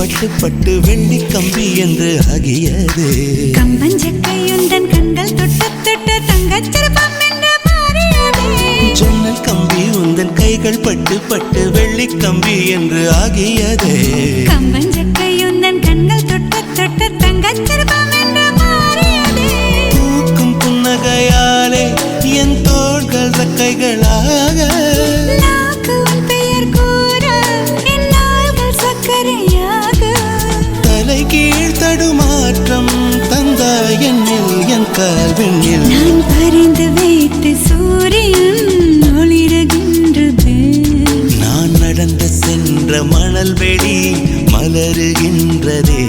பட்டு பட்டு வெள்ளி கம்பி என்று ஆகியது. கம்பஞ்சக்கையுந்தன் கண்கள் தொட்டு தொட்டு தங்கச்சிற்பம் என்று மாறியது. ஜன்னல் கம்பி உந்தன் கைகள் பட்டு பட்டு வெள்ளி கம்பி என்று ஆகியது. கம்பஞ்சக்கையுந்தன் கண்கள் தொட்டு தொட்டு தங்கச்சிற்பம் என்று மாறியது. பூக்கும் புன்னகையாலே என் தோள்கள் ரெக்கைகளாக, நாக்குவன் பெயர் கூற என் நாள்கள் சக்கரையாக. தலை கீழ் தடுமாற்றம் தந்தாய் என்னில் என் கால்வெண்ணில். நான் பறிந்து வைத்து சூரியன் ஒளிருகின்றது. நான் நடந்து சென்ற மணல் வெளி மலருகின்றதே.